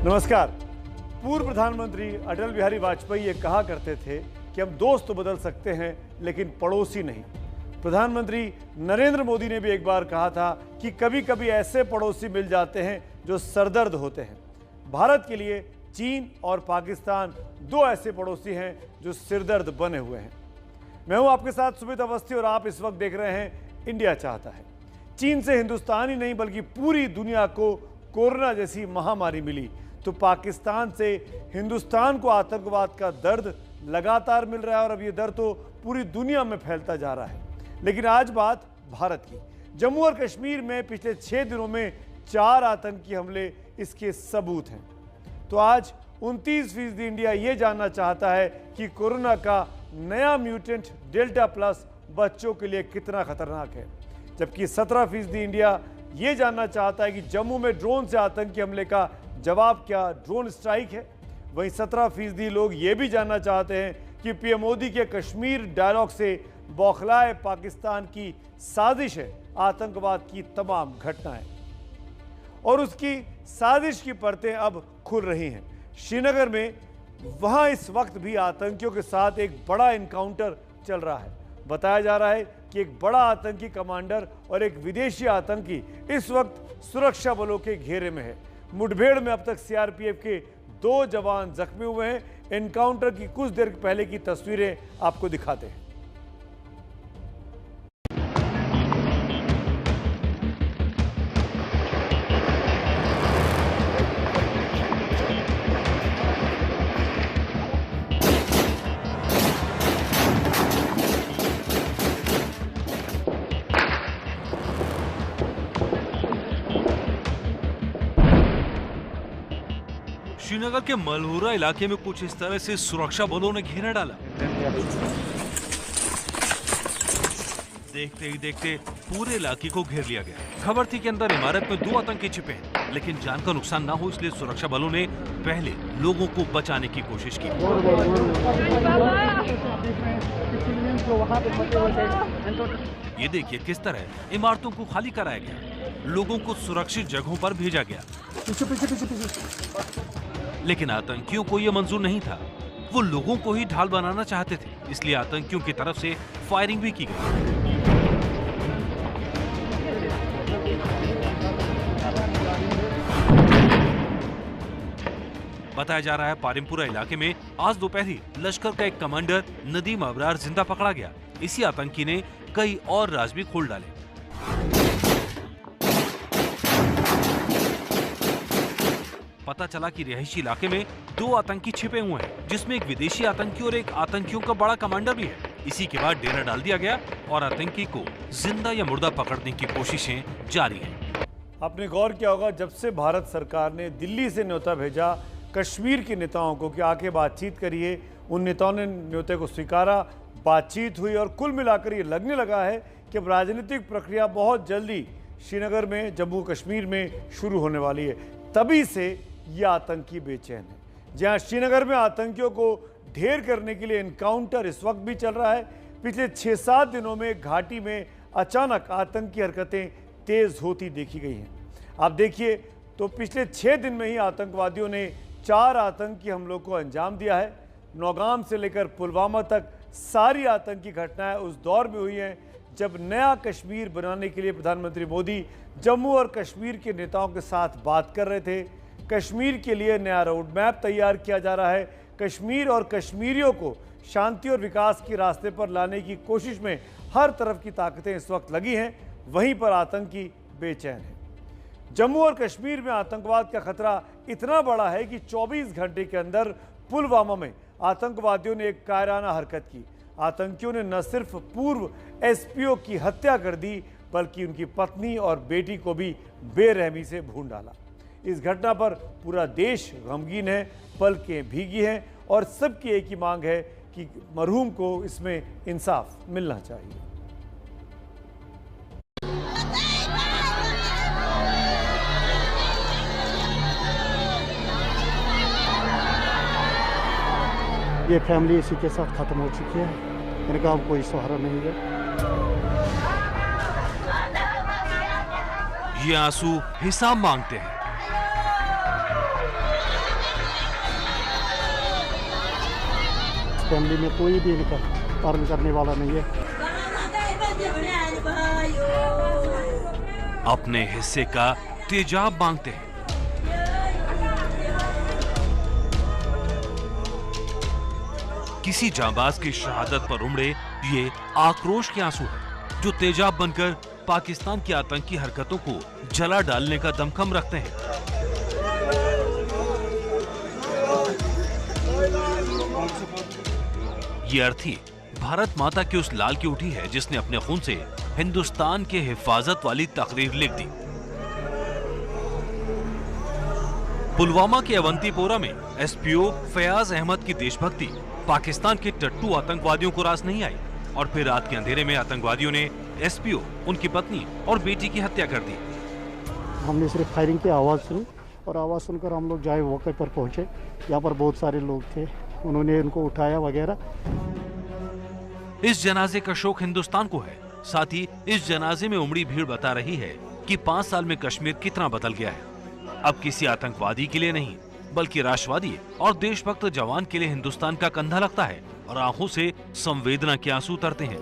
नमस्कार। पूर्व प्रधानमंत्री अटल बिहारी वाजपेयी ये कहा करते थे कि हम दोस्त तो बदल सकते हैं लेकिन पड़ोसी नहीं। प्रधानमंत्री नरेंद्र मोदी ने भी एक बार कहा था कि कभी कभी ऐसे पड़ोसी मिल जाते हैं जो सरदर्द होते हैं। भारत के लिए चीन और पाकिस्तान दो ऐसे पड़ोसी हैं जो सिरदर्द बने हुए हैं। मैं हूं आपके साथ सुमित अवस्थी और आप इस वक्त देख रहे हैं इंडिया चाहता है। चीन से हिंदुस्तान ही नहीं बल्कि पूरी दुनिया को कोरोना जैसी महामारी मिली, तो पाकिस्तान से हिंदुस्तान को आतंकवाद का दर्द लगातार मिल रहा है और अब ये दर्द तो पूरी दुनिया में फैलता जा रहा है। लेकिन आज बात भारत की। जम्मू और कश्मीर में पिछले 6 दिनों में 4 आतंकी हमले इसके सबूत हैं। तो आज 29% इंडिया ये जानना चाहता है कि कोरोना का नया म्यूटेंट डेल्टा प्लस बच्चों के लिए कितना खतरनाक है, जबकि 17% इंडिया ये जानना चाहता है कि जम्मू में ड्रोन से आतंकी हमले का जवाब क्या ड्रोन स्ट्राइक है। वहीं 17% लोग ये भी जानना चाहते हैं कि पीएम मोदी के कश्मीर डायलॉग से बौखलाए पाकिस्तान की साजिश है आतंकवाद की तमाम घटनाएं, और उसकी साजिश की परतें अब खुल रही हैं। श्रीनगर में वहां इस वक्त भी आतंकियों के साथ एक बड़ा एनकाउंटर चल रहा है। बताया जा रहा है कि एक बड़ा आतंकी कमांडर और एक विदेशी आतंकी इस वक्त सुरक्षा बलों के घेरे में है। मुठभेड़ में अब तक सीआरपीएफ के 2 जवान जख्मी हुए हैं। एनकाउंटर की कुछ देर पहले की तस्वीरें आपको दिखाते हैं। श्रीनगर के मलहूरा इलाके में कुछ इस तरह से सुरक्षा बलों ने घेरा डाला। देखते ही देखते पूरे इलाके को घेर लिया गया। खबर थी कि अंदर इमारत में 2 आतंकी छिपे हैं, लेकिन जान का नुकसान ना हो इसलिए सुरक्षा बलों ने पहले लोगों को बचाने की कोशिश की। ये देखिए किस तरह इमारतों को खाली कराया गया, लोगों को सुरक्षित जगहों पर भेजा गया। लेकिन आतंकियों को यह मंजूर नहीं था। वो लोगों को ही ढाल बनाना चाहते थे, इसलिए आतंकियों की तरफ से फायरिंग भी की गई। बताया जा रहा है पारिमपुरा इलाके में आज दोपहर लश्कर का एक कमांडर नदीम अबरार जिंदा पकड़ा गया। इसी आतंकी ने कई और राज भी खोल डाले। पता चला कि रिहायशी इलाके में 2 आतंकी छिपे हुए हैं, जिसमें एक विदेशी आतंकी और एक आतंकियों का बड़ा कमांडर भी है। इसी के बाद डेरा डाल दिया गया और आतंकी को जिंदा या मुर्दा पकड़ने की कोशिशें जारी हैं। आपने गौर किया होगा, जब से भारत सरकार ने दिल्ली से न्योता भेजा कश्मीर के नेताओं को कि आके बातचीत करिए, उन नेताओं ने न्योते को स्वीकारा, बातचीत हुई और कुल मिलाकर ये लगने लगा है कि अब राजनीतिक प्रक्रिया बहुत जल्दी श्रीनगर में, जम्मू कश्मीर में शुरू होने वाली है। तभी से ये आतंकी बेचैन है। जहां श्रीनगर में आतंकियों को ढेर करने के लिए एनकाउंटर इस वक्त भी चल रहा है, पिछले 6-7 दिनों में घाटी में अचानक आतंकी हरकतें तेज होती देखी गई हैं। आप देखिए तो पिछले 6 दिन में ही आतंकवादियों ने 4 आतंकी हमलों को अंजाम दिया है। नौगाम से लेकर पुलवामा तक सारी आतंकी घटनाएं उस दौर में हुई हैं जब नया कश्मीर बनाने के लिए प्रधानमंत्री मोदी जम्मू और कश्मीर के नेताओं के साथ बात कर रहे थे। कश्मीर के लिए नया रोड मैप तैयार किया जा रहा है। कश्मीर और कश्मीरियों को शांति और विकास के रास्ते पर लाने की कोशिश में हर तरफ की ताकतें इस वक्त लगी हैं। वहीं पर आतंकी बेचैन हैं। जम्मू और कश्मीर में आतंकवाद का खतरा इतना बड़ा है कि 24 घंटे के अंदर पुलवामा में आतंकवादियों ने एक कायराना हरकत की। आतंकियों ने न सिर्फ पूर्व एसपीओ की हत्या कर दी, बल्कि उनकी पत्नी और बेटी को भी बेरहमी से भून डाला। इस घटना पर पूरा देश गमगीन है, पलकें भीगी हैं और सबकी एक ही मांग है कि मरहूम को इसमें इंसाफ मिलना चाहिए। ये फैमिली इसी के साथ खत्म हो चुकी है। मेरे गांव कोई सहारा नहीं है। ये आंसू हिसाब मांगते हैं। फैमिली में कोई भी इनका कर्म करने वाला नहीं है। अपने हिस्से का तेजाब मांगते हैं। किसी जांबाज की शहादत पर उमड़े ये आक्रोश के आंसू है जो तेजाब बनकर पाकिस्तान की आतंकी हरकतों को जला डालने का दमखम रखते हैं। ये अर्थी भारत माता की उस लाल की उठी है जिसने अपने खून से हिंदुस्तान के हिफाजत वाली तकरीर लिख दी। पुलवामा के अवंतीपोरा में एसपीओ फयाज अहमद की देशभक्ति पाकिस्तान के टट्टू आतंकवादियों को रास नहीं आई और फिर रात के अंधेरे में आतंकवादियों ने एसपीओ, उनकी पत्नी और बेटी की हत्या कर दी। हमने सिर्फ फायरिंग की आवाज़ सुनी और आवाज़ सुनकर हम लोग जाए मौके पर पहुंचे। यहाँ पर बहुत सारे लोग थे, उन्होंने उनको उठाया वगैरह। इस जनाजे का शोक हिंदुस्तान को है। साथ ही इस जनाजे में उमड़ी भीड़ बता रही है कि 5 साल में कश्मीर कितना बदल गया है। अब किसी आतंकवादी के लिए नहीं बल्कि राष्ट्रवादी और देशभक्त जवान के लिए हिंदुस्तान का कंधा लगता है और आंखों से संवेदना के आंसू उतरते हैं।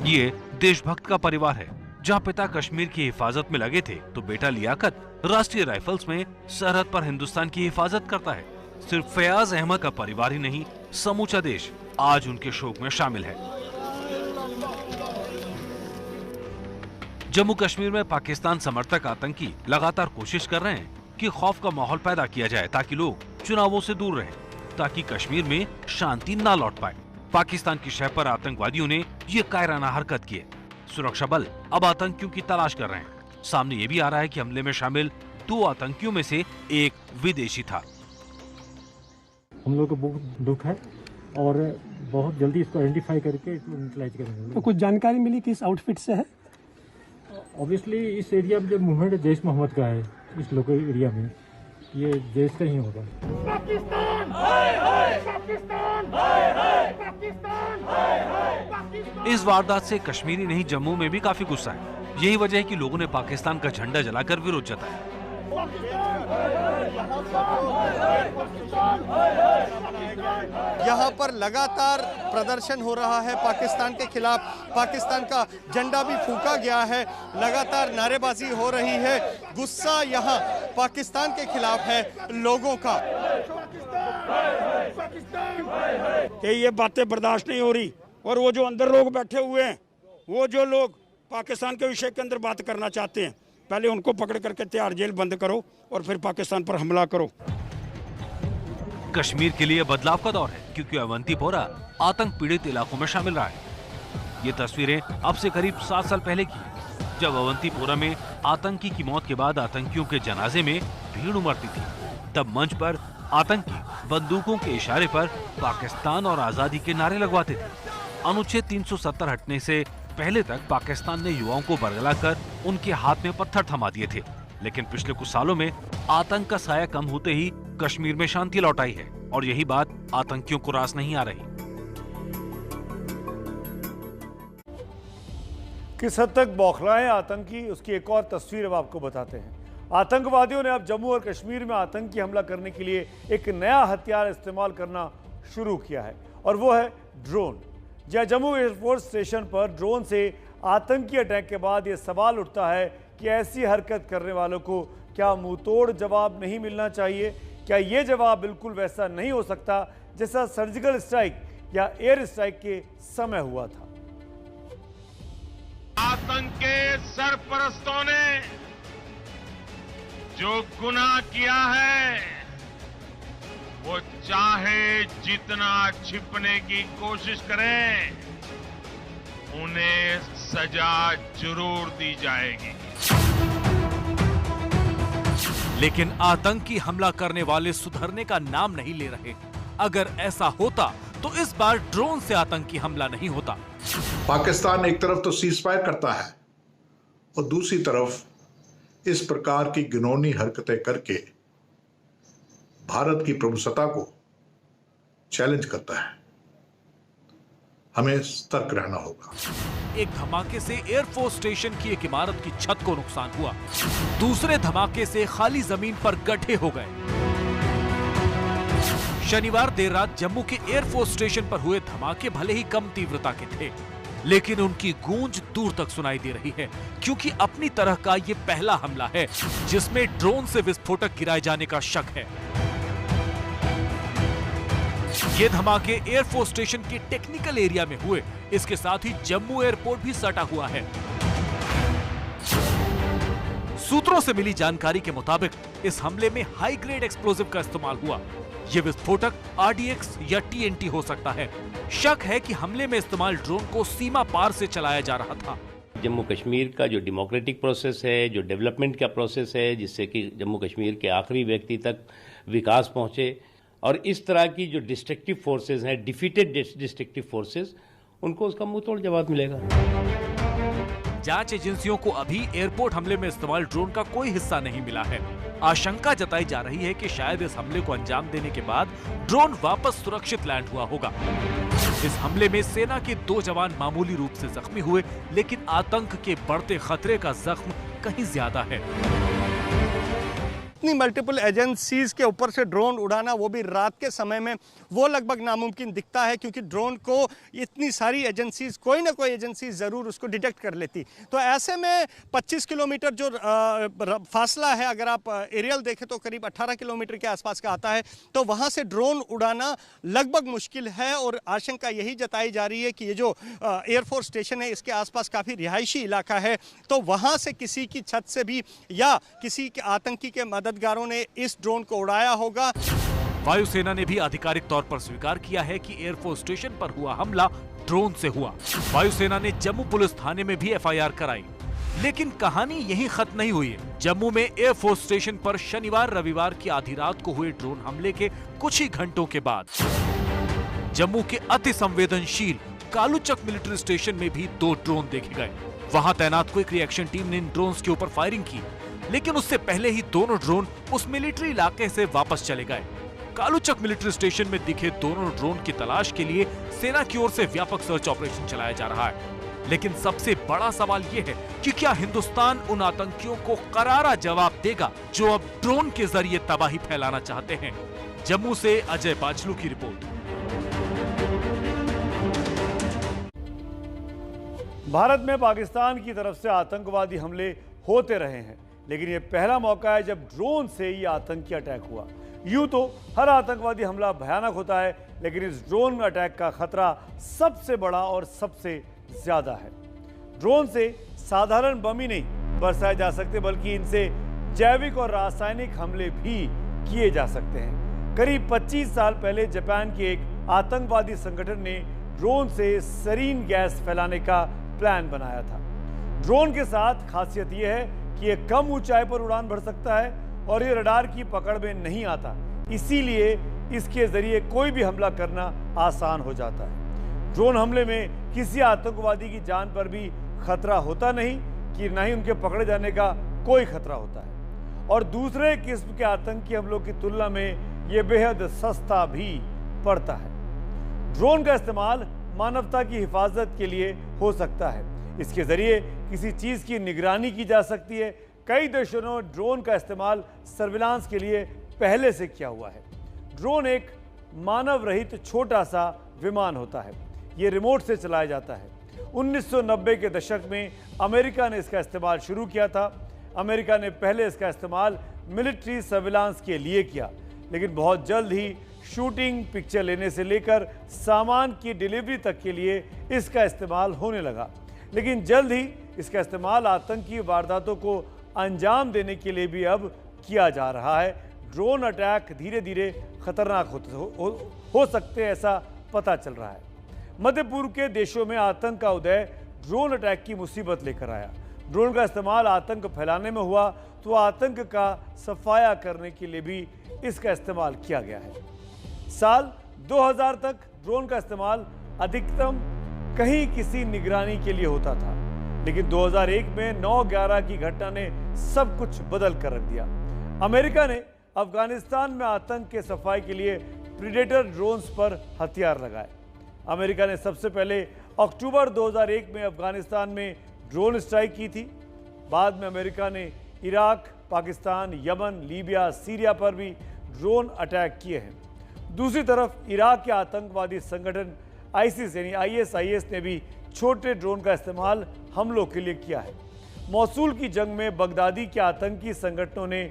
ये देशभक्त का परिवार है जहां पिता कश्मीर की हिफाजत में लगे थे तो बेटा लियाकत राष्ट्रीय राइफल्स में सरहद पर हिंदुस्तान की हिफाजत करता है। सिर्फ फयाज अहमद का परिवार ही नहीं समूचा देश आज उनके शोक में शामिल है। जम्मू कश्मीर में पाकिस्तान समर्थक आतंकी लगातार कोशिश कर रहे हैं कि खौफ का माहौल पैदा किया जाए ताकि लोग चुनावों से दूर रहें, ताकि कश्मीर में शांति ना लौट पाए। पाकिस्तान की शह पर आतंकवादियों ने ये कायराना हरकत की है। सुरक्षा बल अब आतंकियों की तलाश कर रहे हैं। सामने ये भी आ रहा है कि हमले में शामिल 2 आतंकियों में से एक विदेशी था। हम लोग को बहुत दुख है और बहुत जल्दी इसको आइडेंटिफाई करके इसको न्यूट्रलाइज करेंगे। तो कुछ जानकारी मिली किस आउटफिट से है? ऑब्वियसली इस एरिया में जो मूवमेंट जैश मोहम्मद का है, इस लोकल एरिया में ये जैश का ही होगा। पाकिस्तान हाय हाय, पाकिस्तान हाय हाय, पाकिस्तान हाय हाय, पाकिस्तान। इस वारदात से कश्मीरी नहीं जम्मू में भी काफी गुस्सा है। यही वजह है कि लोगों ने पाकिस्तान का झंडा जलाकर विरोध जताया। यहाँ पर लगातार प्रदर्शन हो रहा है पाकिस्तान के खिलाफ। पाकिस्तान का झंडा भी फूंका गया है, लगातार नारेबाजी हो रही है। गुस्सा यहाँ पाकिस्तान के खिलाफ है लोगों का। कि ये बातें बर्दाश्त नहीं हो रही और वो जो अंदर लोग बैठे हुए हैं, वो जो लोग पाकिस्तान के विषय के अंदर बात करना चाहते हैं, पहले उनको पकड़ करके तिहाड़ जेल बंद करो और फिर पाकिस्तान पर हमला करो। कश्मीर के लिए बदलाव का दौर है क्योंकि अवंतीपोरा आतंक पीड़ित इलाकों में शामिल रहा है। ये तस्वीरें अब से करीब 7 साल पहले की, जब अवंतीपोरा में आतंकी की मौत के बाद आतंकियों के जनाजे में भीड़ उमड़ती थी। तब मंच पर आतंकी बंदूकों के इशारे पर पाकिस्तान और आजादी के नारे लगवाते थे। अनुच्छेद 370 हटने से पहले तक पाकिस्तान ने युवाओं को बरगलाकर उनके हाथ में पत्थर थमा दिए थे, लेकिन पिछले कुछ सालों में आतंक का साया कम होते ही कश्मीर में शांति लौट आई है और यही बात आतंकियों को रास नहीं आ रही। किस हद तक बौखलाए आतंकी, उसकी एक और तस्वीर अब आपको बताते हैं। आतंकवादियों ने अब जम्मू और कश्मीर में आतंकी हमला करने के लिए एक नया हथियार इस्तेमाल करना शुरू किया है और वो है ड्रोन। जहां जम्मू एयरफोर्स स्टेशन पर ड्रोन से आतंकी अटैक के बाद ये सवाल उठता है कि ऐसी हरकत करने वालों को क्या मुंहतोड़ जवाब नहीं मिलना चाहिए? क्या ये जवाब बिल्कुल वैसा नहीं हो सकता जैसा सर्जिकल स्ट्राइक या एयर स्ट्राइक के समय हुआ था? आतंक के सरपरस्तों ने जो गुनाह किया है, वो चाहे जितना छिपने की कोशिश करें, उन्हें सजा जरूर दी जाएगी। लेकिन आतंकी हमला करने वाले सुधरने का नाम नहीं ले रहे। अगर ऐसा होता तो इस बार ड्रोन से आतंकी हमला नहीं होता। पाकिस्तान एक तरफ तो सीजफायर करता है और दूसरी तरफ इस प्रकार की घिनौनी हरकतें करके भारत की प्रभुसत्ता को चैलेंज करता है। हमें सतर्क रहना होगा। एक धमाके से एयरफोर्स स्टेशन की एक इमारत की छत को नुकसान हुआ। दूसरे धमाके से खाली जमीन पर गड्ढे हो गए। शनिवार देर रात जम्मू के एयरफोर्स स्टेशन पर हुए धमाके भले ही कम तीव्रता के थे, लेकिन उनकी गूंज दूर तक सुनाई दे रही है, क्योंकि अपनी तरह का ये पहला हमला है जिसमें ड्रोन से विस्फोटक गिराए जाने का शक है। ये धमाके एयरफोर्स स्टेशन के टेक्निकल एरिया में हुए। इसके साथ ही जम्मू एयरपोर्ट भी सटा हुआ है। सूत्रों से मिली जानकारी के मुताबिक इस हमले में हाई ग्रेड एक्सप्लोजिव का इस्तेमाल हुआ। ये विस्फोटक RDX या TNT हो सकता है। शक है कि हमले में इस्तेमाल ड्रोन को सीमा पार से चलाया जा रहा था। जम्मू कश्मीर का जो डेमोक्रेटिक प्रोसेस है, जो डेवलपमेंट का प्रोसेस है, जिससे कि जम्मू कश्मीर के आखिरी व्यक्ति तक विकास पहुंचे, और इस तरह की जो डिस्ट्रक्टिव फोर्सेस हैं, डिफीटेड डिस्ट्रक्टिव फोर्सेस, उनको उसका मुंह तोड़ जवाब मिलेगा। जांच एजेंसियों को अभी एयरपोर्ट हमले में इस्तेमाल ड्रोन का कोई हिस्सा नहीं मिला है। आशंका जताई जा रही है कि शायद इस हमले को अंजाम देने के बाद ड्रोन वापस सुरक्षित लैंड हुआ होगा। इस हमले में सेना के 2 जवान मामूली रूप से जख्मी हुए, लेकिन आतंक के बढ़ते खतरे का जख्म कहीं ज्यादा है। इतनी मल्टीपल एजेंसीज के ऊपर से ड्रोन उड़ाना, वो भी रात के समय में, वो लगभग नामुमकिन दिखता है, क्योंकि ड्रोन को इतनी सारी एजेंसीज, कोई ना कोई एजेंसी ज़रूर उसको डिटेक्ट कर लेती। तो ऐसे में 25 किलोमीटर जो फासला है, अगर आप एरियल देखें तो करीब 18 किलोमीटर के आसपास का आता है, तो वहाँ से ड्रोन उड़ाना लगभग मुश्किल है। और आशंका यही जताई जा रही है कि ये जो एयरफोर्स स्टेशन है, इसके आसपास काफ़ी रिहायशी इलाका है, तो वहाँ से किसी की छत से भी या किसी के आतंकी के मददगारों ने इस ड्रोन को उड़ाया होगा। वायुसेना ने भी आधिकारिक तौर पर स्वीकार किया है कि एयरफोर्स स्टेशन पर हुआ हमला ड्रोन से हुआ। वायुसेना ने जम्मू पुलिस थाने में भी FIR कराई। लेकिन कहानी यहीं खत्म नहीं हुई है। जम्मू में एयरफोर्स स्टेशन पर शनिवार रविवार की आधी रात को हुए ड्रोन हमले के कुछ ही घंटों के बाद जम्मू के अति संवेदनशील कालूचक मिलिट्री स्टेशन में भी 2 ड्रोन देखे गए। वहां तैनात क्विक रिएक्शन टीम ने इन ड्रोन्स के ऊपर फायरिंग की, लेकिन उससे पहले ही दोनों ड्रोन उस मिलिट्री इलाके से वापस चले गए। कालूचक मिलिट्री स्टेशन में दिखे दोनों ड्रोन की तलाश के लिए सेना की ओर से व्यापक सर्च ऑपरेशन चलाया जा रहा है। लेकिन सबसे बड़ा सवाल ये है कि क्या हिंदुस्तान उन आतंकियों को करारा जवाब देगा जो अब ड्रोन के जरिए तबाही फैलाना चाहते हैं। जम्मू से अजय बाचलू की रिपोर्ट। भारत में पाकिस्तान की तरफ से आतंकवादी हमले होते रहे हैं, लेकिन ये पहला मौका है जब ड्रोन से ये आतंकी अटैक हुआ। यूं तो हर आतंकवादी हमला भयानक होता है, लेकिन इस ड्रोन अटैक का खतरा सबसे बड़ा और सबसे ज्यादा है। ड्रोन से साधारण बम ही नहीं बरसाए जा सकते, बल्कि इनसे जैविक और रासायनिक हमले भी किए जा सकते हैं। करीब 25 साल पहले जापान के एक आतंकवादी संगठन ने ड्रोन से सरीन गैस फैलाने का प्लान बनाया था। ड्रोन के साथ खासियत यह है कि यह कम ऊंचाई पर उड़ान भर सकता है और ये रडार की पकड़ में नहीं आता, इसीलिए इसके जरिए कोई भी हमला करना आसान हो जाता है। ड्रोन हमले में किसी आतंकवादी की जान पर भी खतरा होता नहीं कि न ही उनके पकड़े जाने का कोई खतरा होता है, और दूसरे किस्म के आतंकी हमलों की तुलना में ये बेहद सस्ता भी पड़ता है। ड्रोन का इस्तेमाल मानवता की हिफाजत के लिए हो सकता है। इसके जरिए किसी चीज की निगरानी की जा सकती है। कई देशों ने ड्रोन का इस्तेमाल सर्विलांस के लिए पहले से किया हुआ है। ड्रोन एक मानव रहित छोटा सा विमान होता है। ये रिमोट से चलाया जाता है। 1990 के दशक में अमेरिका ने इसका इस्तेमाल शुरू किया था। अमेरिका ने पहले इसका इस्तेमाल मिलिट्री सर्विलांस के लिए किया, लेकिन बहुत जल्द ही शूटिंग, पिक्चर लेने से लेकर सामान की डिलीवरी तक के लिए इसका इस्तेमाल होने लगा। लेकिन जल्द ही इसका इस्तेमाल आतंकी वारदातों को अंजाम देने के लिए भी अब किया जा रहा है। ड्रोन अटैक धीरे धीरे खतरनाक हो सकते हैं, ऐसा पता चल रहा है। मध्य पूर्व के देशों में आतंक का उदय ड्रोन अटैक की मुसीबत लेकर आया। ड्रोन का इस्तेमाल आतंक फैलाने में हुआ तो आतंक का सफाया करने के लिए भी इसका इस्तेमाल किया गया है। साल 2000 तक ड्रोन का इस्तेमाल अधिकतम कहीं किसी निगरानी के लिए होता था, लेकिन 2001 में 9/11 की घटना ने सब कुछ बदल कर रख दिया। अमेरिका ने अफगानिस्तान में आतंक के सफाई के लिए प्रीडेटर ड्रोन्स पर हथियार लगाए। अमेरिका ने सबसे पहले अक्टूबर 2001 में अफगानिस्तान में ड्रोन स्ट्राइक की थी। बाद में अमेरिका ने Iraq, Pakistan, Yemen, Libya, Syria पर भी ड्रोन अटैक किए हैं। दूसरी तरफ इराक के आतंकवादी संगठन आईसिस यानी ISIS ने भी छोटे ड्रोन का इस्तेमाल हमलों के लिए किया है। मौसूल की जंग में बगदादी के आतंकी संगठनों ने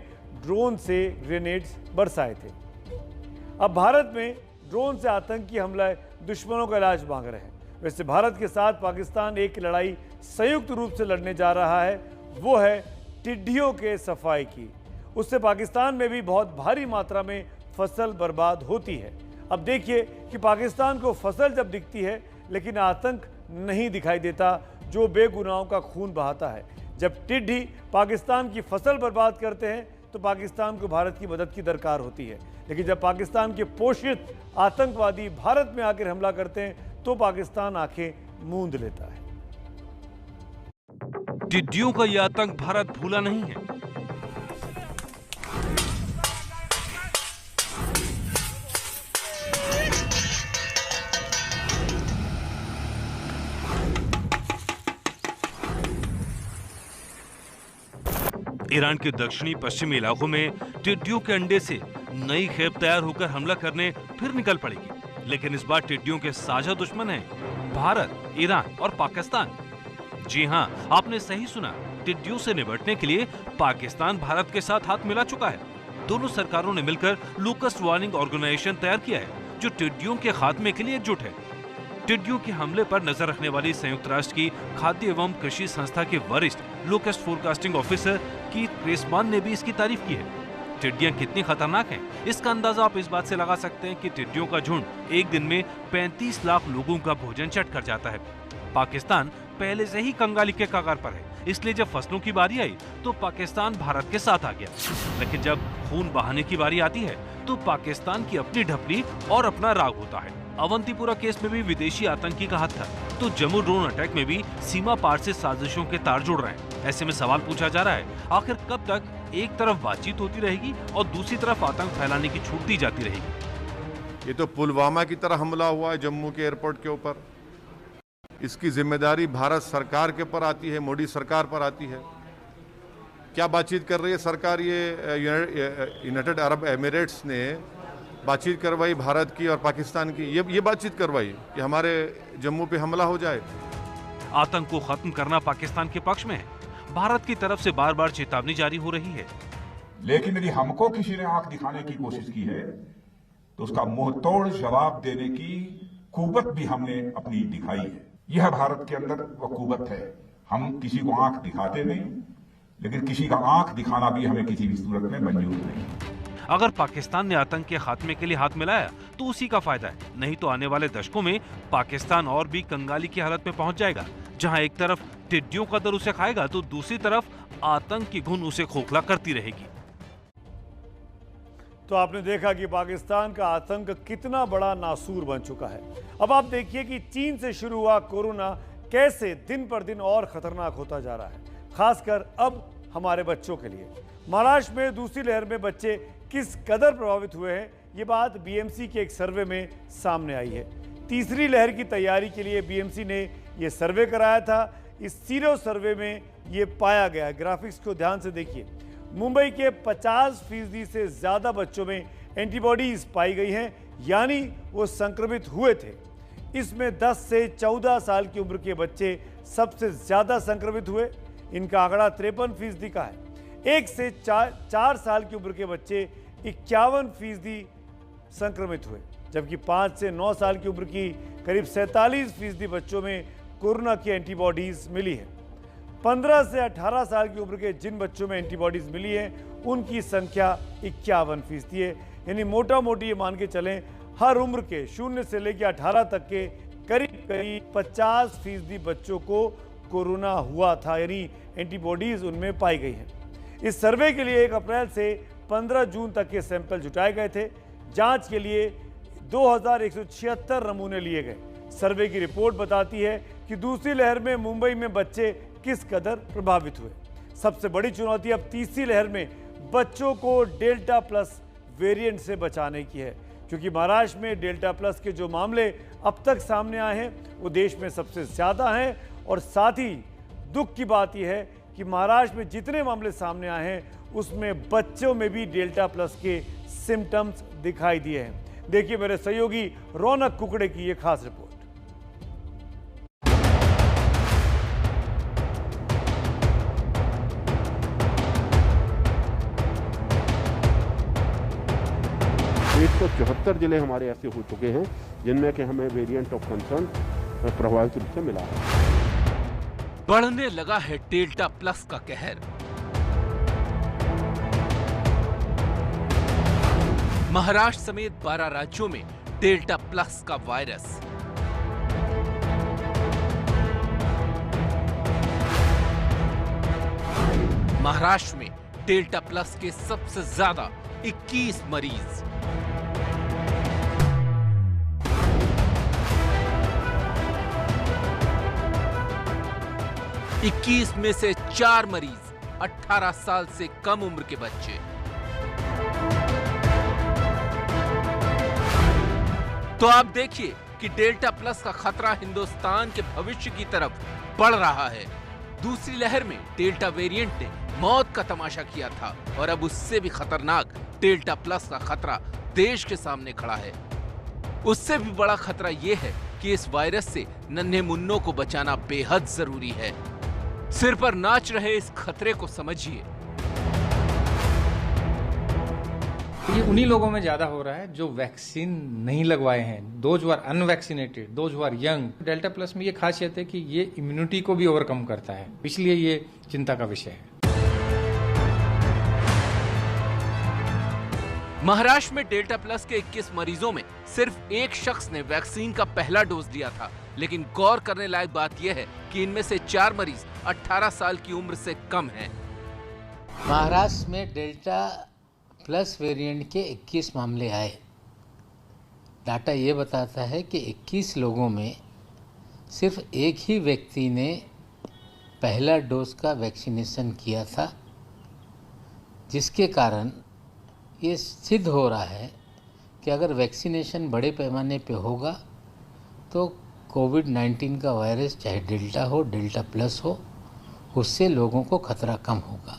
ड्रोन से ग्रेनेड्स बरसाए थे। अब भारत में ड्रोन से आतंकी हमले दुश्मनों का इलाज मांग रहे हैं। वैसे भारत के साथ पाकिस्तान एक लड़ाई संयुक्त रूप से लड़ने जा रहा है, वो है टिड्डियों के सफाई की। उससे पाकिस्तान में भी बहुत भारी मात्रा में फसल बर्बाद होती है। अब देखिए कि पाकिस्तान को फसल जब दिखती है लेकिन आतंक नहीं दिखाई देता जो बेगुनाहों का खून बहाता है। जब टिड्डी पाकिस्तान की फसल बर्बाद करते हैं तो पाकिस्तान को भारत की मदद की दरकार होती है, लेकिन जब पाकिस्तान के पोषित आतंकवादी भारत में आकर हमला करते हैं तो पाकिस्तान आंखें मूंद लेता है। टिड्डियों का यह आतंक भारत भूला नहीं है। ईरान के दक्षिणी पश्चिमी इलाकों में टिड्डियों के अंडे से नई खेप तैयार होकर हमला करने फिर निकल पड़ेगी। लेकिन इस बार टिड्डियों के साझा दुश्मन हैं भारत, ईरान और पाकिस्तान। जी हां, आपने सही सुना, टिड्डियों से निपटने के लिए पाकिस्तान भारत के साथ हाथ मिला चुका है। दोनों सरकारों ने मिलकर लोकस्ट वार्निंग ऑर्गेनाइजेशन तैयार किया है जो टिड्डियों के खात्मे के लिए एकजुट है। टिड्डियों के हमले पर नजर रखने वाली संयुक्त राष्ट्र की खाद्य एवं कृषि संस्था के वरिष्ठ लोकस्ट फोरकास्टिंग ऑफिसर कीथ क्रेसमान ने भी इसकी तारीफ की है। टिड्डियां कितनी खतरनाक हैं, इसका अंदाजा आप इस बात से लगा सकते हैं कि टिड्डियों का झुंड एक दिन में 35 लाख लोगों का भोजन चट कर जाता है। पाकिस्तान पहले से ही कंगाली के कगार पर है, इसलिए जब फसलों की बारी आई तो पाकिस्तान भारत के साथ आ गया। लेकिन जब खून बहाने की बारी आती है तो पाकिस्तान की अपनी ढपली और अपना राग होता है। अवंतीपुरा केस में भी विदेशी आतंकी का हाथ था, तो जम्मू ड्रोन अटैक में भी सीमा पार से साजिशों के तार जुड़ रहे हैं। ऐसे में सवाल पूछा जा रहा है, आखिर कब तक एक तरफ बातचीत होती रहेगी और दूसरी तरफ आतंक फैलाने की छूट दी जाती रहेगी। ये तो पुलवामा की तरह हमला हुआ है जम्मू के एयरपोर्ट के ऊपर। इसकी जिम्मेदारी भारत सरकार के ऊपर आती है, मोदी सरकार पर आती है। क्या बातचीत कर रही है सरकार? ये यूनाइटेड अरब एमिरेट्स ने बातचीत करवाई भारत की और पाकिस्तान की, ये बातचीत करवाई कि हमारे जम्मू पे हमला हो जाए। आतंक को खत्म करना पाकिस्तान के पक्ष में है। भारत की तरफ से बार बार चेतावनी जारी हो रही है। लेकिन यदि हमको किसी ने आंख दिखाने की कोशिश की है तो उसका मुंह तोड़ जवाब देने की कुव्वत भी हमने अपनी दिखाई है। यह भारत के अंदर वह कुव्वत है। हम किसी को आंख दिखाते नहीं, लेकिन किसी का आंख दिखाना भी हमें किसी भी सूरत में मंजूर नहीं। अगर पाकिस्तान ने आतंक के खात्मे के लिए हाथ मिलाया तो उसी का फायदा है, नहीं तो आने वाले दशकों में पाकिस्तान और भी कंगाली की हालत में पहुंच जाएगा, जहां एक तरफ टिड्डियों का दर उसे खाएगा तो दूसरी तरफ आतंक की घुन उसे खोखला करती रहेगी। तो आपने देखा कि पाकिस्तान का आतंक कितना बड़ा नासूर बन चुका है। अब आप देखिए कि चीन से शुरू हुआ कोरोना कैसे दिन पर दिन और खतरनाक होता जा रहा है, खासकर अब हमारे बच्चों के लिए। महाराष्ट्र में दूसरी लहर में बच्चे किस कदर प्रभावित हुए हैं, ये बात बीएमसी के एक सर्वे में सामने आई है। तीसरी लहर की तैयारी के लिए बीएमसी ने ये सर्वे कराया था। इस सीरो सर्वे में ये पाया गया, ग्राफिक्स को ध्यान से देखिए। मुंबई के 50% से ज़्यादा बच्चों में एंटीबॉडीज पाई गई हैं, यानी वो संक्रमित हुए थे। इसमें 10 से 14 साल की उम्र के बच्चे सबसे ज़्यादा संक्रमित हुए, इनका आंकड़ा 53% का है। 1 से 4 साल की उम्र के बच्चे 51% संक्रमित हुए, जबकि 5 से 9 साल की उम्र की करीब 47% बच्चों में कोरोना की एंटीबॉडीज मिली है। 15 से 18 साल की उम्र के जिन बच्चों में एंटीबॉडीज मिली हैं उनकी संख्या 51% है। यानी मोटा मोटी ये मान के चलें, हर उम्र के 0 से लेकर 18 तक के करीब 50% बच्चों को कोरोना हुआ था, यानी एंटीबॉडीज उनमें पाई गई हैं। इस सर्वे के लिए 1 अप्रैल से 15 जून तक के सैंपल जुटाए गए थे। जांच के लिए 2176 नमूने लिए गए। सर्वे की रिपोर्ट बताती है कि दूसरी लहर में मुंबई में बच्चे किस कदर प्रभावित हुए। सबसे बड़ी चुनौती अब तीसरी लहर में बच्चों को डेल्टा प्लस वेरिएंट से बचाने की है, क्योंकि महाराष्ट्र में डेल्टा प्लस के जो मामले अब तक सामने आए हैं वो देश में सबसे ज़्यादा हैं। और साथ ही दुख की बात यह है कि महाराष्ट्र में जितने मामले सामने आए हैं उसमें बच्चों में भी डेल्टा प्लस के सिम्टम्स दिखाई दिए हैं। देखिए मेरे सहयोगी रौनक कुकड़े की ये खास रिपोर्ट। तो 74 जिले हमारे ऐसे हो चुके हैं जिनमें कि हमें वेरिएंट ऑफ कंसर्न प्रभावित रूप से मिला है। बढ़ने लगा है डेल्टा प्लस का कहर। महाराष्ट्र समेत 12 राज्यों में डेल्टा प्लस का वायरस। महाराष्ट्र में डेल्टा प्लस के सबसे ज्यादा 21 मरीज। इक्कीस में से 4 मरीज 18 साल से कम उम्र के बच्चे। तो आप देखिए कि डेल्टा प्लस का खतरा हिंदुस्तान के भविष्य की तरफ बढ़ रहा है। दूसरी लहर में डेल्टा वेरिएंट ने मौत का तमाशा किया था और अब उससे भी खतरनाक डेल्टा प्लस का खतरा देश के सामने खड़ा है। उससे भी बड़ा खतरा यह है कि इस वायरस से नन्हे मुन्नों को बचाना बेहद जरूरी है। सिर पर नाच रहे इस खतरे को समझिए। ये उन्हीं लोगों में ज्यादा हो रहा है जो वैक्सीन नहीं लगवाए हैं, those who are unvaccinated, those who are young. Delta plus में ये खासियत है कि ये इम्यूनिटी को भी ओवरकम करता है, इसलिए ये चिंता का विषय है। महाराष्ट्र में डेल्टा प्लस के 21 मरीजों में सिर्फ एक शख्स ने वैक्सीन का पहला डोज लिया था, लेकिन गौर करने लायक बात यह है कि इनमें से 4 मरीज 18 साल की उम्र से कम हैं। महाराष्ट्र में डेल्टा प्लस वेरिएंट के 21 मामले आए। डाटा ये बताता है कि 21 लोगों में सिर्फ एक ही व्यक्ति ने पहला डोज का वैक्सीनेशन किया था, जिसके कारण ये सिद्ध हो रहा है कि अगर वैक्सीनेशन बड़े पैमाने पे होगा तो कोविड-19 का वायरस चाहे डेल्टा हो, डेल्टा प्लस हो, उससे लोगों को खतरा कम होगा।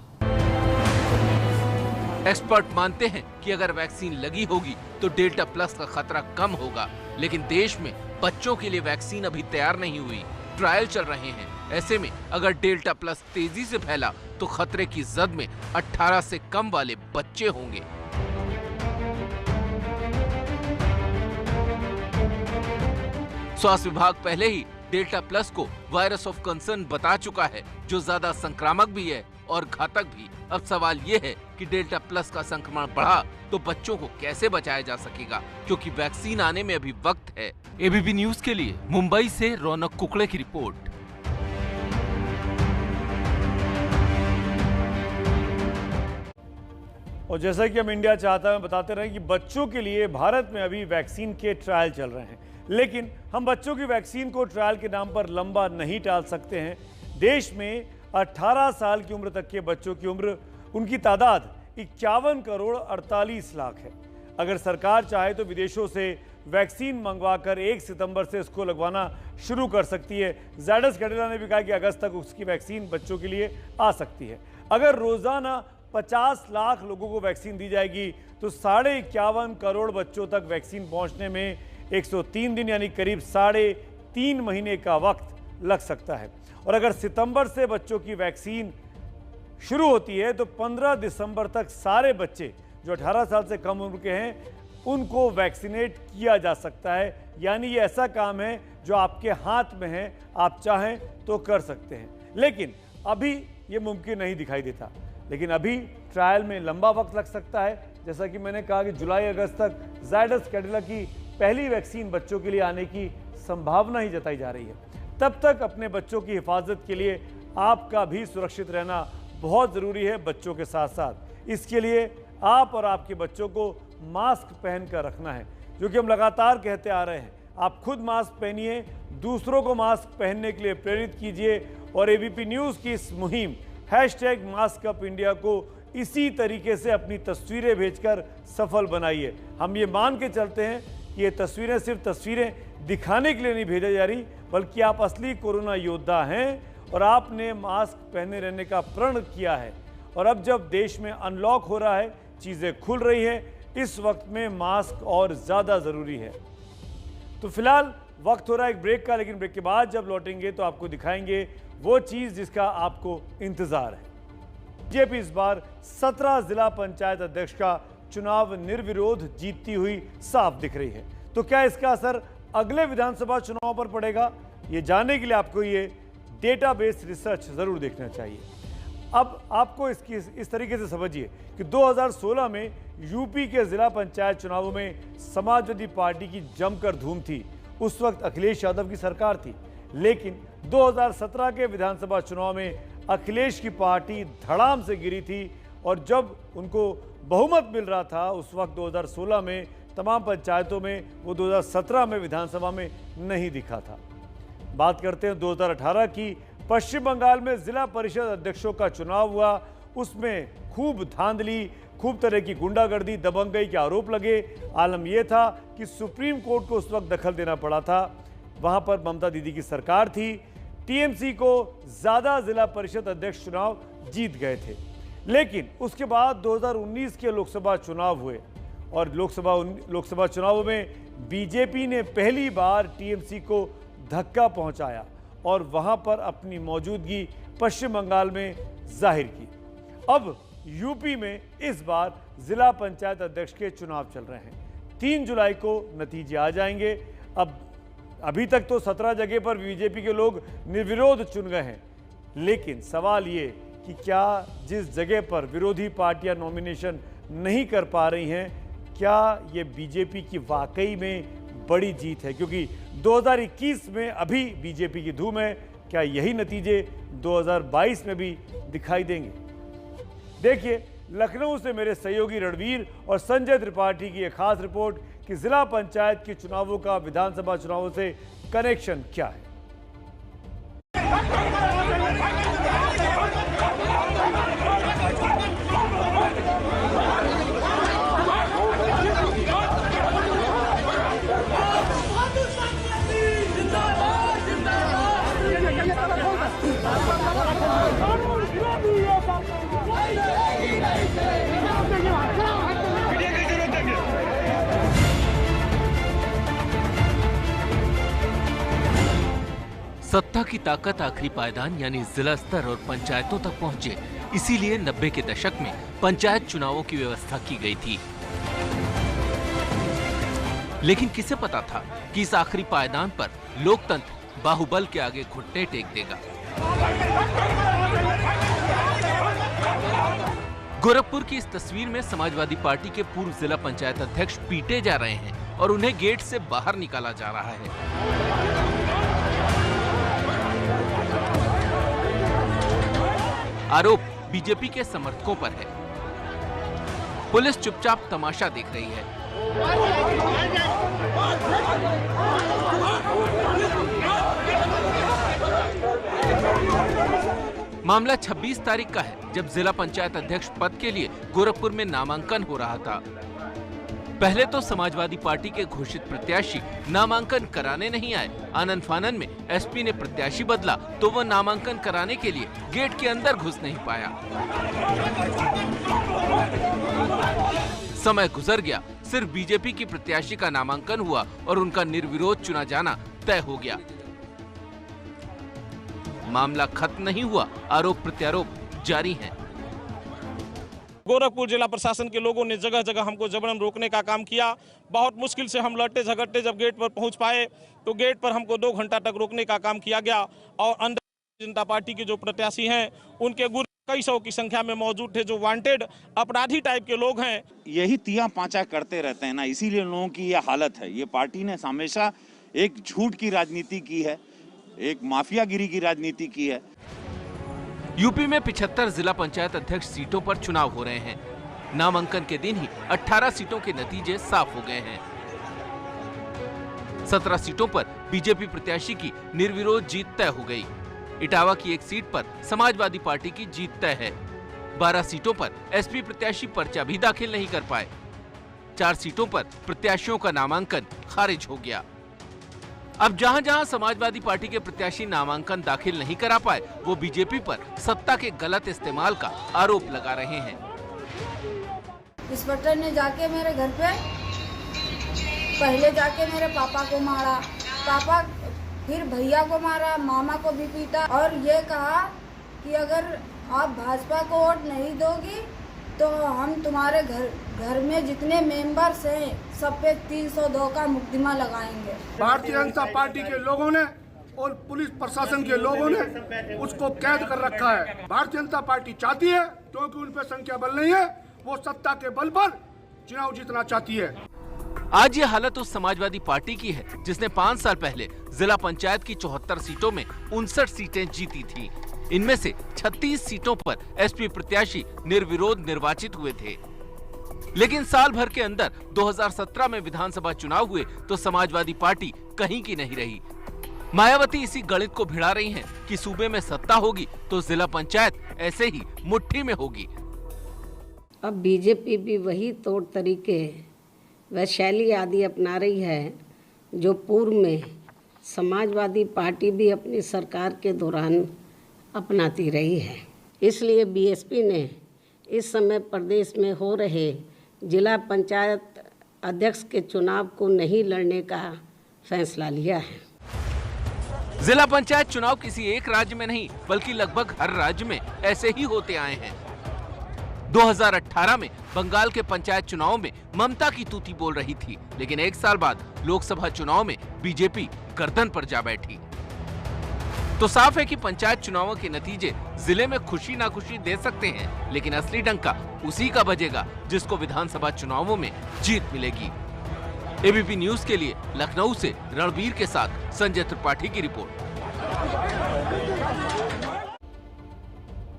एक्सपर्ट मानते हैं कि अगर वैक्सीन लगी होगी तो डेल्टा प्लस का खतरा कम होगा, लेकिन देश में बच्चों के लिए वैक्सीन अभी तैयार नहीं हुई, ट्रायल चल रहे हैं। ऐसे में अगर डेल्टा प्लस तेजी से फैला तो खतरे की जद में 18 से कम वाले बच्चे होंगे। स्वास्थ्य विभाग पहले ही डेल्टा प्लस को वायरस ऑफ कंसर्न बता चुका है, जो ज्यादा संक्रामक भी है और घातक भी। अब सवाल ये है कि डेल्टा प्लस का संक्रमण बढ़ा तो बच्चों को कैसे बचाया जा सकेगा, क्योंकि वैक्सीन आने में अभी वक्त है। एबीपी न्यूज के लिए मुंबई से रौनक कुकड़े की रिपोर्ट। और जैसा कि हम इंडिया चाहता है बताते रहे कि बच्चों के लिए भारत में अभी वैक्सीन के ट्रायल चल रहे हैं, लेकिन हम बच्चों की वैक्सीन को ट्रायल के नाम पर लंबा नहीं टाल सकते हैं। देश में 18 साल की उम्र तक के बच्चों की उम्र, उनकी तादाद 51 करोड़ 48 लाख है। अगर सरकार चाहे तो विदेशों से वैक्सीन मंगवाकर 1 सितंबर से इसको लगवाना शुरू कर सकती है। ज़ायडस कैडिला ने भी कहा कि अगस्त तक उसकी वैक्सीन बच्चों के लिए आ सकती है। अगर रोजाना 50 लाख लोगों को वैक्सीन दी जाएगी तो 51.5 करोड़ बच्चों तक वैक्सीन पहुंचने में 103 दिन यानी करीब 3.5 महीने का वक्त लग सकता है। और अगर सितंबर से बच्चों की वैक्सीन शुरू होती है तो 15 दिसंबर तक सारे बच्चे जो 18 साल से कम उम्र के हैं उनको वैक्सीनेट किया जा सकता है। यानी ये ऐसा काम है जो आपके हाथ में है, आप चाहें तो कर सकते हैं। लेकिन अभी ये मुमकिन नहीं दिखाई देता, लेकिन अभी ट्रायल में लंबा वक्त लग सकता है। जैसा कि मैंने कहा कि जुलाई अगस्त तक ज़ायडस कैडिला की पहली वैक्सीन बच्चों के लिए आने की संभावना ही जताई जा रही है। तब तक अपने बच्चों की हिफाजत के लिए आपका भी सुरक्षित रहना बहुत ज़रूरी है बच्चों के साथ साथ। इसके लिए आप और आपके बच्चों को मास्क पहन कर रखना है, जो कि हम लगातार कहते आ रहे हैं। आप खुद मास्क पहनिए, दूसरों को मास्क पहनने के लिए प्रेरित कीजिए और एबीपी न्यूज़ की इस मुहिम #मास्कअप इंडिया को इसी तरीके से अपनी तस्वीरें भेजकर सफल बनाइए। हम ये मान के चलते हैं कि ये तस्वीरें सिर्फ तस्वीरें दिखाने के लिए नहीं भेजी जा रही, बल्कि आप असली कोरोना योद्धा हैं और आपने मास्क पहने रहने का प्रण किया है। और अब जब देश में अनलॉक हो रहा है, चीज़ें खुल रही हैं, इस वक्त में मास्क और ज़्यादा ज़रूरी है। तो फिलहाल वक्त हो रहा है एक ब्रेक का, लेकिन ब्रेक के बाद जब लौटेंगे तो आपको दिखाएंगे वो चीज़ जिसका आपको इंतज़ार है। बीजेपी इस बार 17 जिला पंचायत अध्यक्ष का चुनाव निर्विरोध जीतती हुई साफ दिख रही है। तो क्या इसका असर अगले विधानसभा चुनाव पर पड़ेगा? ये जानने के लिए आपको ये डेटाबेस रिसर्च जरूर देखना चाहिए। अब आपको इसकी इस तरीके से समझिए कि 2016 में यूपी के जिला पंचायत चुनावों में समाजवादी पार्टी की जमकर धूम थी। उस वक्त अखिलेश यादव की सरकार थी, लेकिन 2017 के विधानसभा चुनाव में अखिलेश की पार्टी धड़ाम से गिरी थी और जब उनको बहुमत मिल रहा था उस वक्त 2016 में तमाम पंचायतों में, वो 2017 में विधानसभा में नहीं दिखा था। बात करते हैं 2018 की। पश्चिम बंगाल में जिला परिषद अध्यक्षों का चुनाव हुआ। उसमें खूब धांधली, खूब तरह की गुंडागर्दी, दबंगई के आरोप लगे। आलम यह था कि सुप्रीम कोर्ट को उस वक्त दखल देना पड़ा था। वहां पर ममता दीदी की सरकार थी। टीएमसी को ज्यादा जिला परिषद अध्यक्ष चुनाव जीत गए थे। लेकिन उसके बाद 2019 के लोकसभा चुनाव हुए और लोकसभा चुनावों में बीजेपी ने पहली बार टीएमसी को धक्का पहुंचाया और वहां पर अपनी मौजूदगी पश्चिम बंगाल में जाहिर की। अब यूपी में इस बार जिला पंचायत अध्यक्ष के चुनाव चल रहे हैं। 3 जुलाई को नतीजे आ जाएंगे। अब अभी तक तो 17 जगह पर बीजेपी के लोग निर्विरोध चुन गए हैं, लेकिन सवाल ये कि क्या जिस जगह पर विरोधी पार्टियां नॉमिनेशन नहीं कर पा रही हैं, क्या ये बीजेपी की वाकई में बड़ी जीत है? क्योंकि 2021 में अभी बीजेपी की धूम है, क्या यही नतीजे 2022 में भी दिखाई देंगे? देखिए, लखनऊ से मेरे सहयोगी रणवीर और संजय त्रिपाठी की एक खास रिपोर्ट कि जिला पंचायत के चुनावों का विधानसभा चुनावों से कनेक्शन क्या है। सत्ता की ताकत आखिरी पायदान यानी जिला स्तर और पंचायतों तक पहुंचे, इसीलिए 90 के दशक में पंचायत चुनावों की व्यवस्था की गई थी। लेकिन किसे पता था कि इस आखिरी पायदान पर लोकतंत्र बाहुबल के आगे घुटने टेक देगा। गोरखपुर की इस तस्वीर में समाजवादी पार्टी के पूर्व जिला पंचायत अध्यक्ष पीटे जा रहे हैं और उन्हें गेट से बाहर निकाला जा रहा है। आरोप बीजेपी के समर्थकों पर है। पुलिस चुपचाप तमाशा देख रही है। मामला 26 तारीख का है, जब जिला पंचायत अध्यक्ष पद के लिए गोरखपुर में नामांकन हो रहा था। पहले तो समाजवादी पार्टी के घोषित प्रत्याशी नामांकन कराने नहीं आए। आनन फानन में एसपी ने प्रत्याशी बदला तो वह नामांकन कराने के लिए गेट के अंदर घुस नहीं पाया। समय गुजर गया, सिर्फ बीजेपी की प्रत्याशी का नामांकन हुआ और उनका निर्विरोध चुना जाना तय हो गया। मामला खत्म नहीं हुआ, आरोप प्रत्यारोप जारी हैं। गोरखपुर जिला प्रशासन के लोगों ने जगह जगह हमको जबरन रोकने का काम किया। बहुत मुश्किल से हम लड़ते झगड़ते जब गेट पर पहुंच पाए तो गेट पर हमको 2 घंटा तक रोकने का काम किया गया और अंदर जनता पार्टी के जो प्रत्याशी हैं उनके गुट कई सौ की संख्या में मौजूद थे, जो वांटेड अपराधी टाइप के लोग हैं। यही तिया पांचा करते रहते हैं ना, इसीलिए लोगों की यह हालत है। ये पार्टी ने हमेशा एक झूठ की राजनीति की है, एक माफियागिरी की राजनीति की है। यूपी में 75 जिला पंचायत अध्यक्ष सीटों पर चुनाव हो रहे हैं। नामांकन के दिन ही 18 सीटों के नतीजे साफ हो गए हैं। 17 सीटों पर बीजेपी प्रत्याशी की निर्विरोध जीत तय हो गई। इटावा की एक सीट पर समाजवादी पार्टी की जीत तय है। 12 सीटों पर एसपी प्रत्याशी पर्चा भी दाखिल नहीं कर पाए। 4 सीटों पर प्रत्याशियों का नामांकन खारिज हो गया। अब जहां-जहां समाजवादी पार्टी के प्रत्याशी नामांकन दाखिल नहीं करा पाए, वो बीजेपी पर सत्ता के गलत इस्तेमाल का आरोप लगा रहे हैं। इंस्पेक्टर ने जाके मेरे घर पे पहले जाके मेरे पापा को मारा, पापा फिर भैया को मारा, मामा को भी पीटा और ये कहा कि अगर आप भाजपा को वोट नहीं दोगी तो हम तुम्हारे घर में जितने मेंबर्स हैं सब पे 302 का मुकदमा लगाएंगे। भारतीय जनता पार्टी के लोगों ने और पुलिस प्रशासन के लोगों ने उसको कैद कर रखा है। भारतीय जनता पार्टी चाहती है, क्योंकि उन पे संख्या बल नहीं है, वो सत्ता के बल पर चुनाव जीतना चाहती है। आज ये हालत उस समाजवादी पार्टी की है जिसने 5 साल पहले जिला पंचायत की 74 सीटों में 59 सीटें जीती थी। इनमें से 36 सीटों पर एसपी प्रत्याशी निर्विरोध निर्वाचित हुए थे। लेकिन साल भर के अंदर 2017 में विधानसभा चुनाव हुए तो समाजवादी पार्टी कहीं की नहीं रही। मायावती इसी गणित को भिड़ा रही हैं कि सूबे में सत्ता होगी तो जिला पंचायत ऐसे ही मुट्ठी में होगी। अब बीजेपी भी वही तौर तरीके व शैली आदि अपना रही है जो पूर्व में समाजवादी पार्टी भी अपनी सरकार के दौरान अपनाती रही है। इसलिए बीएसपी ने इस समय प्रदेश में हो रहे जिला पंचायत अध्यक्ष के चुनाव को नहीं लड़ने का फैसला लिया है। जिला पंचायत चुनाव किसी एक राज्य में नहीं बल्कि लगभग हर राज्य में ऐसे ही होते आए हैं। 2018 में बंगाल के पंचायत चुनाव में ममता की तूती बोल रही थी, लेकिन 1 साल बाद लोकसभा चुनाव में बीजेपी गर्दन पर जा बैठी। तो साफ है कि पंचायत चुनावों के नतीजे जिले में खुशी नाखुशी दे सकते हैं, लेकिन असली डंका उसी का बजेगा जिसको विधानसभा चुनावों में जीत मिलेगी। एबीपी न्यूज के लिए लखनऊ से रणबीर के साथ संजय त्रिपाठी की रिपोर्ट।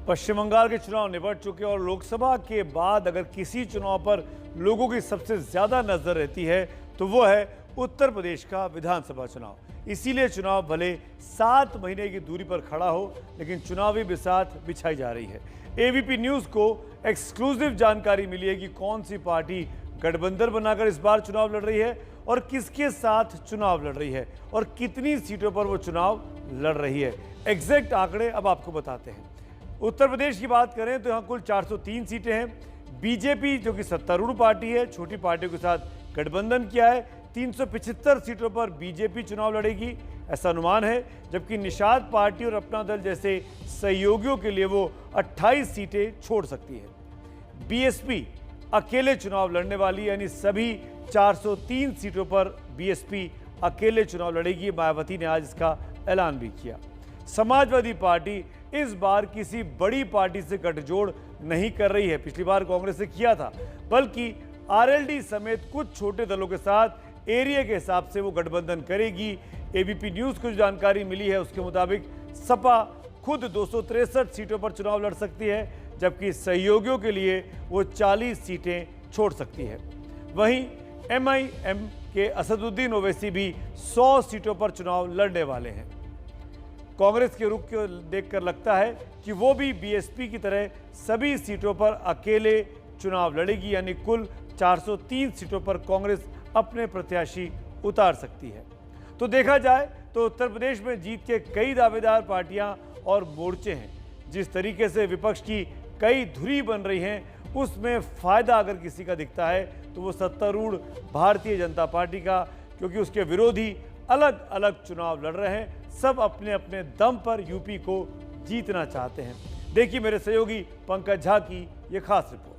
पश्चिम बंगाल के चुनाव निपट चुके और लोकसभा के बाद अगर किसी चुनाव पर लोगों की सबसे ज्यादा नजर रहती है तो वो है उत्तर प्रदेश का विधानसभा चुनाव। इसीलिए चुनाव भले 7 महीने की दूरी पर खड़ा हो, लेकिन चुनावी बिसात बिछाई जा रही है। एबीपी न्यूज को एक्सक्लूसिव जानकारी मिली है कि कौन सी पार्टी गठबंधन बनाकर इस बार चुनाव लड़ रही है और किसके साथ चुनाव लड़ रही है और कितनी सीटों पर वो चुनाव लड़ रही है। एग्जैक्ट आंकड़े अब आपको बताते हैं। उत्तर प्रदेश की बात करें तो यहाँ कुल 403 सीटें हैं। बीजेपी जो कि सत्तारूढ़ पार्टी है, छोटी पार्टियों के साथ गठबंधन किया है, 375 सीटों पर बीजेपी चुनाव लड़ेगी ऐसा अनुमान है, जबकि निषाद पार्टी और अपना दल जैसे सहयोगियों के लिए वो 28 सीटें छोड़ सकती है। बीएसपी अकेले चुनाव लड़ने वाली, यानी सभी 403 सीटों पर बीएसपी अकेले चुनाव लड़ेगी। मायावती ने आज इसका ऐलान भी किया। समाजवादी पार्टी इस बार किसी बड़ी पार्टी से गठजोड़ नहीं कर रही है, पिछली बार कांग्रेस से किया था, बल्कि आरएलडी समेत कुछ छोटे दलों के साथ एरिया के हिसाब से वो गठबंधन करेगी। एबीपी न्यूज को जो जानकारी मिली है उसके मुताबिक सपा खुद 263 सीटों पर चुनाव लड़ सकती है, जबकि सहयोगियों के लिए वो 40 सीटें छोड़ सकती है। वहीं एमआईएम के असदुद्दीन ओवैसी भी 100 सीटों पर चुनाव लड़ने वाले हैं। कांग्रेस के रुख को देखकर लगता है कि वो भी बीएसपी की तरह सभी सीटों पर अकेले चुनाव लड़ेगी, यानी कुल 403 सीटों पर कांग्रेस अपने प्रत्याशी उतार सकती है। तो देखा जाए तो उत्तर प्रदेश में जीत के कई दावेदार पार्टियां और मोर्चे हैं। जिस तरीके से विपक्ष की कई धुरी बन रही हैं, उसमें फायदा अगर किसी का दिखता है तो वो सत्तारूढ़ भारतीय जनता पार्टी का, क्योंकि उसके विरोधी अलग अलग चुनाव लड़ रहे हैं। सब अपने अपने दम पर यूपी को जीतना चाहते हैं। देखिए मेरे सहयोगी पंकज झा की ये खास रिपोर्ट।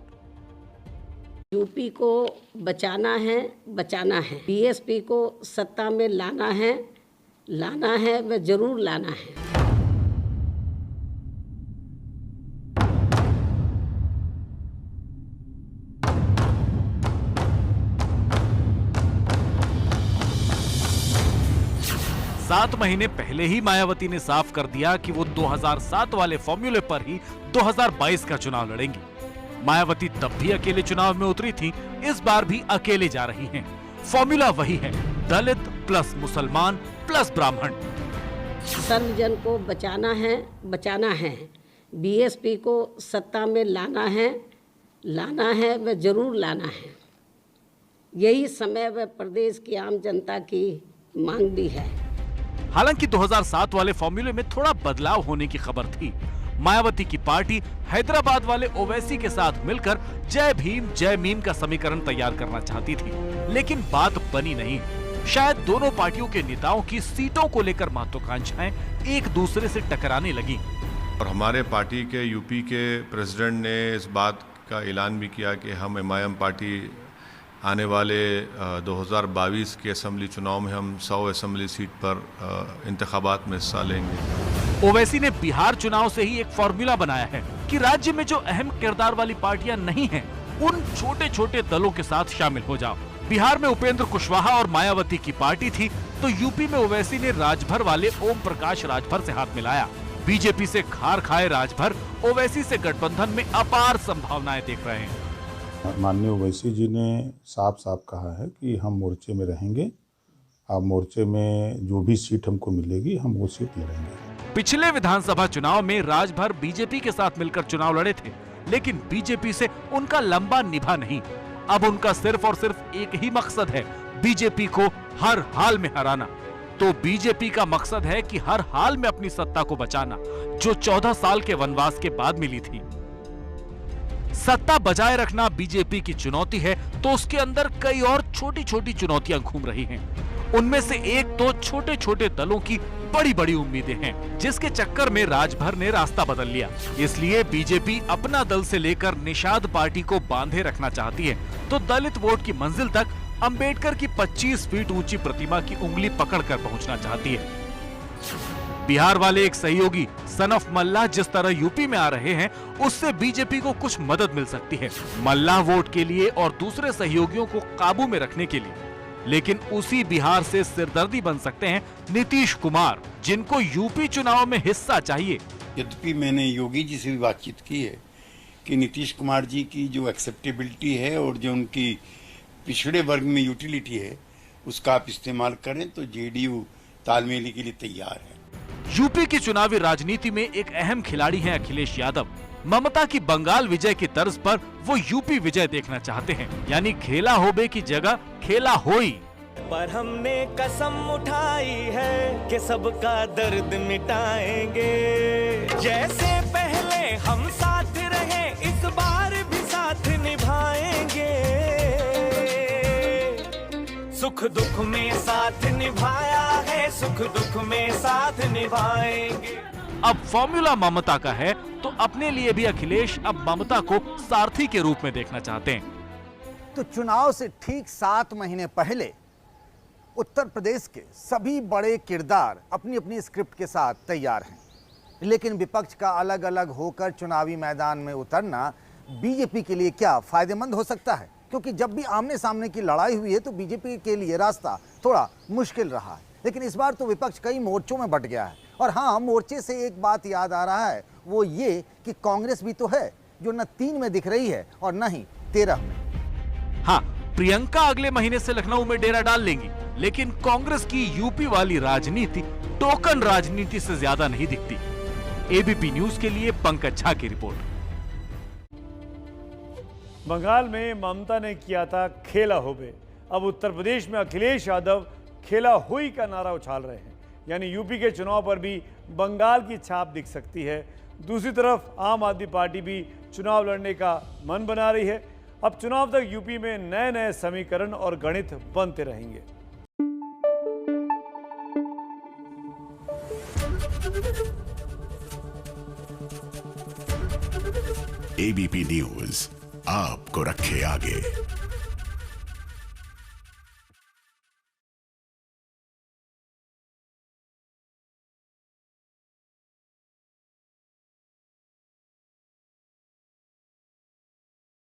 यूपी को बचाना है, बचाना है। बीएसपी को सत्ता में लाना है व जरूर लाना है। 7 महीने पहले ही मायावती ने साफ कर दिया कि वो 2007 वाले फॉर्मूले पर ही 2022 का चुनाव लड़ेंगी। मायावती तब भी अकेले चुनाव में उतरी थी, इस बार भी अकेले जा रही हैं। फॉर्मूला वही है, दलित प्लस मुसलमान प्लस ब्राह्मण। सर्वजन को बचाना है, बीएसपी को सत्ता में लाना है व जरूर लाना है। यही समय व प्रदेश की आम जनता की मांग भी है। हालांकि 2007 वाले फॉर्मूले में थोड़ा बदलाव होने की खबर थी। मायावती की पार्टी हैदराबाद वाले ओवैसी के साथ मिलकर जय भीम जय मीम का समीकरण तैयार करना चाहती थी, लेकिन बात बनी नहीं। शायद दोनों पार्टियों के नेताओं की सीटों को लेकर महत्वाकांक्षाएं एक दूसरे से टकराने लगी। और हमारे पार्टी के यूपी के प्रेसिडेंट ने इस बात का ऐलान भी किया कि हम एमआईएम पार्टी आने वाले 2022 के असेंबली चुनाव में हम 100 असेंबली सीट पर इंतखाबात में हिस्सा लेंगे। ओवैसी ने बिहार चुनाव से ही एक फॉर्मूला बनाया है कि राज्य में जो अहम किरदार वाली पार्टियां नहीं हैं, उन छोटे छोटे दलों के साथ शामिल हो जाओ। बिहार में उपेंद्र कुशवाहा और मायावती की पार्टी थी, तो यूपी में ओवैसी ने राजभर वाले ओम प्रकाश राजभर से हाथ मिलाया। बीजेपी से खार खाए राजभर ओवैसी से गठबंधन में अपार संभावनाएं देख रहे हैं। माननीय ओवैसी जी ने साफ साफ कहा है कि हम मोर्चे में रहेंगे, अब मोर्चे में जो भी सीट हमको मिलेगी हम वो सीट लड़ेंगे। पिछले विधानसभा चुनाव में राजभर बीजेपी के साथ मिलकर चुनाव लड़े थे, लेकिन बीजेपी से उनका लंबा निभा नहीं। अब उनका सिर्फ और सिर्फ एक ही मकसद है, बीजेपी को हर हाल में हराना। तो बीजेपी का मकसद है कि हर हाल में अपनी सत्ता को बचाना, जो 14 साल के वनवास के बाद मिली थी। सत्ता बजाए रखना बीजेपी की चुनौती है, तो उसके अंदर कई और छोटी छोटी चुनौतियां घूम रही हैं। उनमें से एक तो छोटे छोटे दलों की बड़ी बड़ी उम्मीदें हैं, जिसके चक्कर में राजभर ने रास्ता बदल लिया। इसलिए बीजेपी अपना दल से लेकर निषाद पार्टी को बांधे रखना चाहती है, तो दलित वोट की मंजिल तक अंबेडकर की 25 फीट ऊंची प्रतिमा की उंगली पकड़कर पहुंचना चाहती है। बिहार वाले एक सहयोगी सनफ मल्लाह जिस तरह यूपी में आ रहे हैं, उससे बीजेपी को कुछ मदद मिल सकती है, मल्लाह वोट के लिए और दूसरे सहयोगियों को काबू में रखने के लिए। लेकिन उसी बिहार से सिरदर्दी बन सकते हैं नीतीश कुमार, जिनको यूपी चुनाव में हिस्सा चाहिए। यद्यपि मैंने योगी जी से भी बातचीत की है कि नीतीश कुमार जी की जो एक्सेप्टेबिलिटी है और जो उनकी पिछड़े वर्ग में यूटिलिटी है, उसका आप इस्तेमाल करें तो जेडीयू तालमेल के लिए तैयार है। यूपी की चुनावी राजनीति में एक अहम खिलाड़ी हैं अखिलेश यादव। ममता की बंगाल विजय की तर्ज पर वो यूपी विजय देखना चाहते हैं, यानी खेला होबे की जगह खेला होई। पर हमने कसम उठाई है कि सबका दर्द मिटाएंगे, जैसे पहले हम साथ रहे इस बार भी साथ निभाएंगे, सुख दुख में साथ निभाया है, सुख दुख में साथ निभाएंगे। अब फॉर्मूला ममता का है, तो अपने लिए भी अखिलेश अब ममता को सारथी के रूप में देखना चाहते हैं। तो चुनाव से ठीक 7 महीने पहले उत्तर प्रदेश के सभी बड़े किरदार अपनी अपनी स्क्रिप्ट के साथ तैयार हैं, लेकिन विपक्ष का अलग अलग होकर चुनावी मैदान में उतरना बीजेपी के लिए क्या फायदेमंद हो सकता है? क्योंकि जब भी आमने सामने की लड़ाई हुई है तो बीजेपी के लिए रास्ता थोड़ा मुश्किल रहा है, लेकिन इस बार तो विपक्ष कई मोर्चों में बंट गया है। और हाँ, मोर्चे से एक बात याद आ रहा है, वो ये कि कांग्रेस भी तो है, जो न 3 में दिख रही है और न ही 13 में। हाँ, प्रियंका अगले महीने से लखनऊ में डेरा डाल लेंगी, लेकिन कांग्रेस की यूपी वाली राजनीति टोकन राजनीति से ज्यादा नहीं दिखती। एबीपी न्यूज के लिए पंकज झा की रिपोर्ट। बंगाल में ममता ने किया था खेला होबे, अब उत्तर प्रदेश में अखिलेश यादव खेला हुई का नारा उछाल रहे हैं, यानी यूपी के चुनाव पर भी बंगाल की छाप दिख सकती है। दूसरी तरफ आम आदमी पार्टी भी चुनाव लड़ने का मन बना रही है। अब चुनाव तक यूपी में नए नए समीकरण और गणित बनते रहेंगे। एबीपी न्यूज आपको रखे आगे।